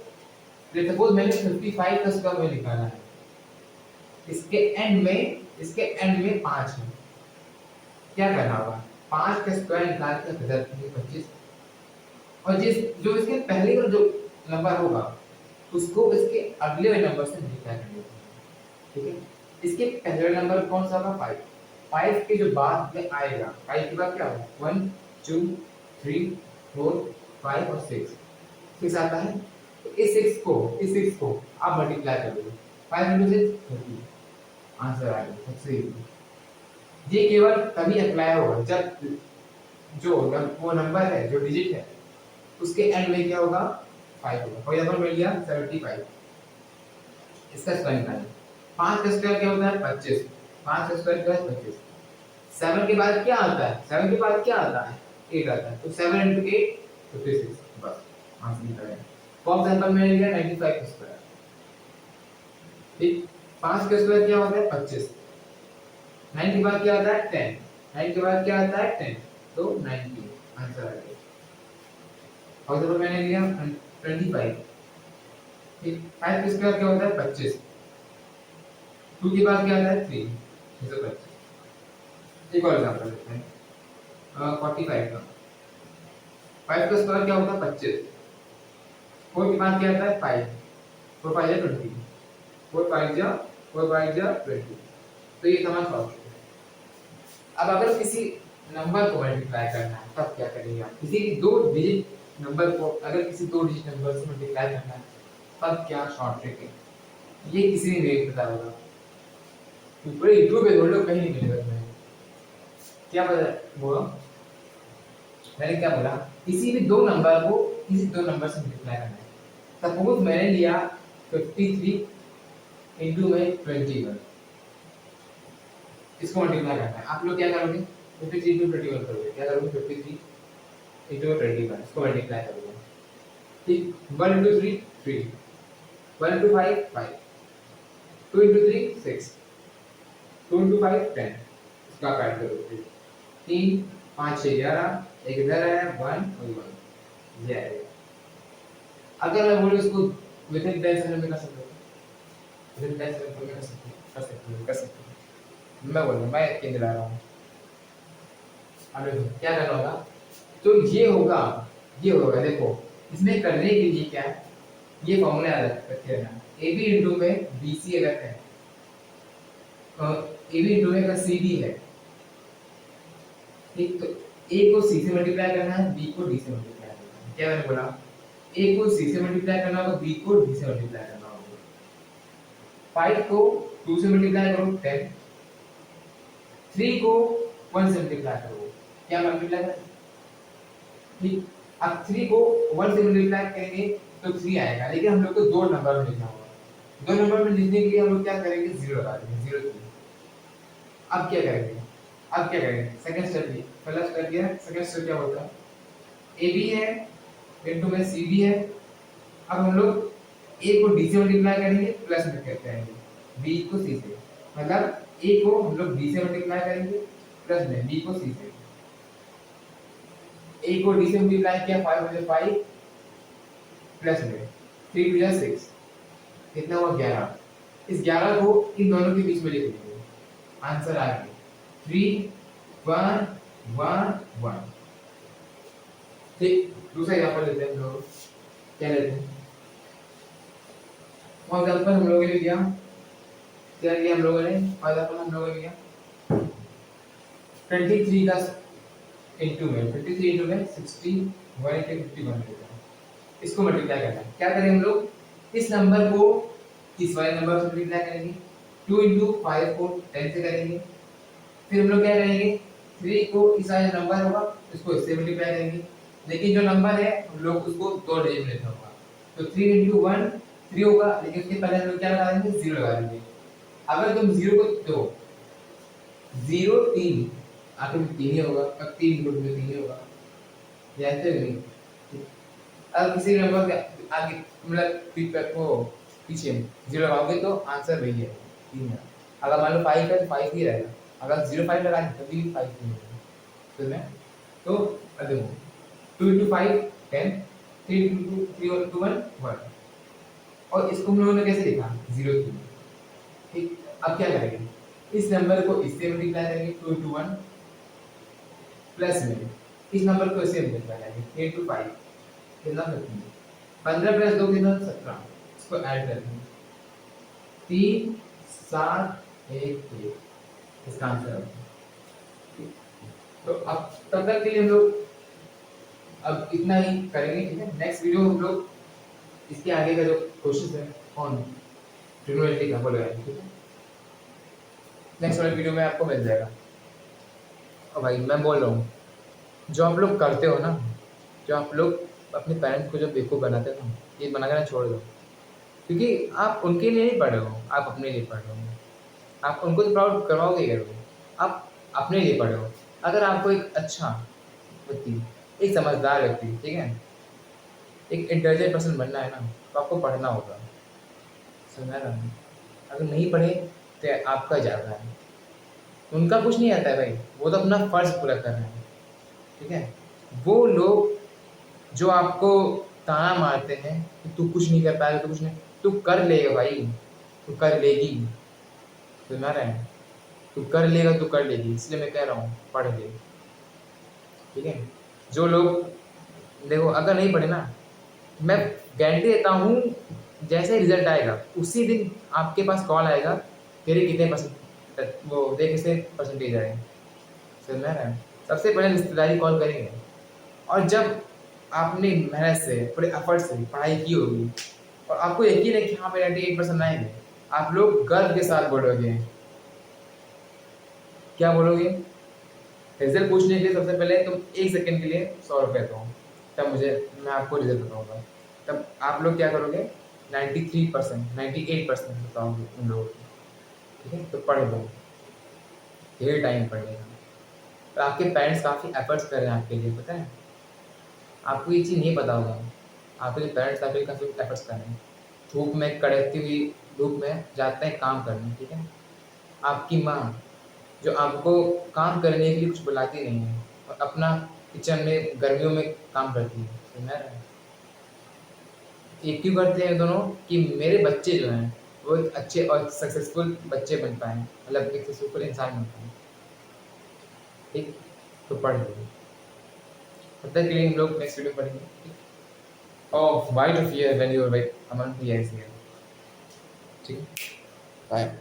सपोज मैंने 55 का स्क्वायर में निकाला है, इसके एंड में 5 है, क्या करना होगा? 5 का स्क्वायर निकाल के 25, और जो इसके पहले का जो नंबर होगा उसको इसके अगले वाले नंबर से मल्टीप्लाई कर देते हैं, ठीक है? इसके पहले नंबर कौन सा होगा? 5। 5 के जो बाद में आएगा, 5 के बाद क्या होगा? 1 2 3 4 5 और 6, 6 आता है, तो इस 6 को आप मल्टीप्लाई कर दोगे, 5 into 6 30, आंसर आ गया। सबसे इजी। ये केवल तभी अप्लाई होगा जब वो नंबर है, जो डिजिट है, उसके एंड में क्या होगा? 5 होगा। फॉर एग्जांपल मैं लिया 75, इसका स्क्वायर निकालें। 5 का स्क्वायर क्या होता है? 25। 5 का स्क्वायर क्या है? 25। 7 के बाद क्या आता है? 7 के बाद क्या आता है? 8 आता है, तो 7 into 8 56, बस आंसर निकल गया। फॉर एग्जांपल मैंने लिया 95 का स्क्वायर, ठीक, 5 का स्क्वायर क्या होता है? 25। 9 के बाद क्या आता है? 10। 9 के बाद क्या आता है? 10, तो 90, आंसर आ गया। और एग्जांपल मैंने लिया 25, ठीक, 5 का स्क्वायर क्या होता है? 25। 2 के बाद क्या आता है? 3, 125। एक और एग्जांपल लेते हैं 45 का। 5 का स्क्वायर क्या होता है? 25। 4 के बाद क्या आता है? 5, 4 5 जा 20, 4 5 जा 20, तो ये समझ पाओगे। अब अगर किसी नंबर को मल्टीप्लाई करना है तब क्या करेंगे आप? किसी दो डिजिट नंबर को अगर किसी दो डिजिट नंबर से मल्टीप्लाई करना है तब क्या शॉर्ट ट्रिक है? ये किसी ने नहीं पता होगा, पूरे यूट्यूब पे ढूंढ लो, कहीं नहीं मिलेगा तुम्हें। क्या पता बोला? मैंने क्या बोला? किसी भी दो नंबर को किसी दो नंबर से मल्टीप्लाई करना है। सपोज मैंने लिया 53 इंटू में 21, इसको मल्टीप्लाई करना है। आप लोग क्या करोगे? 53 इंटू 21 करोगे। क्या करोगे? 53 इंटू 21, इसको मल्टीप्लाई करोगे, ठीक। 1 इंटू 3 3, 1 इंटू 5 5, 2 इंटू 3 6, 2 इंटू 5 10, इसको आप ऐड करोगे, 3 5 6 11, एक इधर है 1 और 1, ये आएगा। अगर मैं बोलूं इसको विद इन 10 सेकंड में कर सकते हो, विद इन 10 सेकंड में कर सकते हो। मैं बोलूं, मैं यकीन दिला रहा हूं। अब देखो क्या करना होगा, तो ये होगा देखो, इसमें करने के लिए क्या है, ये फॉर्मूला याद रखे रहना। ए बी इंटू में बी सी अगर है, ए बी इंटू में अगर सी डी है, ठीक, तो ए को सी से मल्टीप्लाई करना है, बी को डी से मल्टीप्लाई करना है। क्या मैंने बोला? ए को सी से मल्टीप्लाई करना होगा, बी को डी से मल्टीप्लाई करना होगा। 5 को 2 से मल्टीप्लाई करो 10, 3 को 1 से मल्टीप्लाई करो, क्या मल्टीप्लाई करें, ठीक। अब 3 को 1 से मल्टीप्लाई करेंगे तो 3 आएगा, लेकिन हम लोग को दो नंबर में लिखना होगा। दो नंबर में लिखने के लिए हम लोग क्या करेंगे? 0 लगा देंगे, 0 3। अब क्या करेंगे? सेकंड स्टेप ये, पहला स्टेप किया, सेकंड स्टेप क्या होता है? ए बी है इनटू में सी बी है। अब हम लोग ए को डी से मल्टीप्लाई करेंगे, प्लस में करते हैं बी को सी से, मतलब ए को हम लोग डी से मल्टीप्लाई करेंगे, प्लस में बी को सी से। ए को डी से मल्टीप्लाई किया, 5 में 5 प्लस में 3 2 6, कितना हुआ 11। इस 11 को इन दोनों के बीच में लिख देंगे, आंसर आ गया 3 1 1 1। ठीक, दूसरा एग्जांपल लेते हैं हम लोग, क्या लेते हैं, फॉर एग्जांपल हम लोगों ने लिया, क्या लिया हम लोगों ने, फॉर एग्जांपल हम लोगों ने लिया 23 का इनटू में 23 इनटू में 60 1 into 51 लेते हैं, इसको मल्टीप्लाई करना है। क्या करेंगे हम लोग, इस नंबर को इस वाले नंबर से मल्टीप्लाई करेंगे, 2 into 5 को 10 से करेंगे, फिर हम लोग क्या करेंगे, 3 को इस वाले नंबर होगा इसको इससे मल्टीप्लाई करेंगे, लेकिन जो नंबर है हम लोग उसको 2 डिजिट में लेना होगा, तो 3 into 1 3 होगा, लेकिन उसके पहले हम लोग क्या लगा देंगे, 0 लगा देंगे। अगर तुम 0 को दो 0 3 आखिर में 3 ही होगा, अब 3 गुण में 3 ही होगा, जानते हो नहीं। अब किसी नंबर के आगे मतलब फीडबैक को पीछे 0 लगाओगे तो आंसर वही है 3 है। अगर मान लो 5 है तो 5 ही रहेगा, अगर 0 5 लगा दें तभी 5 ही होगा। तो मैं तो देखो 2 into 5 10, 3 into 3 into 1 1, और इसको हम लोगों ने कैसे लिखा 0 3। ठीक, अब क्या करेंगे, इस नंबर को इससे मल्टीप्लाई करेंगे 2 into 1 प्लस में इस नंबर को इससे मल्टीप्लाई करेंगे 8 to 5 कितना 15 प्लस 2 कितना 17, इसको ऐड करेंगे 3 7 1 1, इसका आंसर है। तो अब तब तक के लिए हम लोग अब इतना ही करेंगे, ठीक है। नेक्स्ट वीडियो हम लोग इसके आगे का जो क्वेश्चन है ऑन ट्रिग्नोमेट्री का वो लगाएंगे, ठीक है। नेक्स्ट वाले वीडियो में आपको मिल जाएगा। और भाई मैं बोल रहा हूँ, जो आप लोग करते हो ना, जो आप लोग अपने पेरेंट्स को जो बेवकूफ़ बनाते हो ना, ये बना कर छोड़ दो, क्योंकि आप उनके लिए नहीं पढ़ रहे हो, आप अपने लिए पढ़ रहे हो। आप उनको तो प्राउड करवाओगे ही करोगे, आप अपने लिए पढ़ रहे हो। अगर आपको एक अच्छा व्यक्ति, एक समझदार व्यक्ति, ठीक है, एक इंटेलिजेंट पर्सन बनना है ना, तो आपको पढ़ना होगा, समझा रहा हूँ। अगर नहीं पढ़े तो आपका ज़्यादा है, उनका कुछ नहीं आता है भाई, वो तो अपना फ़र्ज़ पूरा कर रहे हैं, ठीक है। वो लोग जो आपको ताना मारते हैं कि तू कुछ नहीं कर पाएगा, तू कुछ नहीं, तू कर लेगा भाई, तू कर लेगी, समझ रहे हैं, तू कर लेगा, तू कर लेगी, इसलिए मैं कह रहा हूँ पढ़ ले, ठीक है। जो लोग देखो अगर नहीं पढ़े ना, मैं गारंटी देता हूँ जैसे ही रिजल्ट आएगा उसी दिन आपके पास कॉल आएगा, तेरे कितने परसेंट, वो देख कितने परसेंटेज आए, समझ रहे हैं। सबसे पहले रिश्तेदारी कॉल करेंगे, और जब आपने मेहनत से पूरे एफर्ट से पढ़ाई की होगी और आपको यकीन है कि हाँ पे 98% आएंगे, आप लोग गर्व के साथ बोलोगे, क्या बोलोगे, रिजल्ट पूछने के लिए सबसे पहले तुम 1 सेकंड के लिए 100 रुपये दो, तब मैं आपको रिजल्ट बताऊंगा, तब आप लोग क्या करोगे 93% 98% बताओगे उन लोगों को, ठीक है। तो पढ़ लो, ढेर टाइम पढ़ेगा, और आपके पेरेंट्स काफ़ी एफर्ट्स कर रहे हैं आपके लिए, पता है, आपको ये चीज़ नहीं पता होगा, आपके पेरेंट्स आपके लिए काफ़ी एफर्ट्स कर रहे हैं, धूप में कड़कती हुई धूप में जाते हैं काम करने, ठीक है। आपकी माँ जो आपको काम करने के लिए कुछ बुलाती नहीं है और अपना किचन में गर्मियों में काम करती है, समझ रहे हैं। ये क्यों करते हैं दोनों, कि मेरे बच्चे जो हैं वो एक अच्छे और सक्सेसफुल बच्चे बन पाएँ, मतलब एक सक्सेसफुल इंसान बन पाएँ, ठीक। तो पढ़ लो, तब तक के लिए हम लोग नेक्स्ट वीडियो पढ़ेंगे, ठीक। Of white of year when you are white among the eyes, ठीक है। बाय।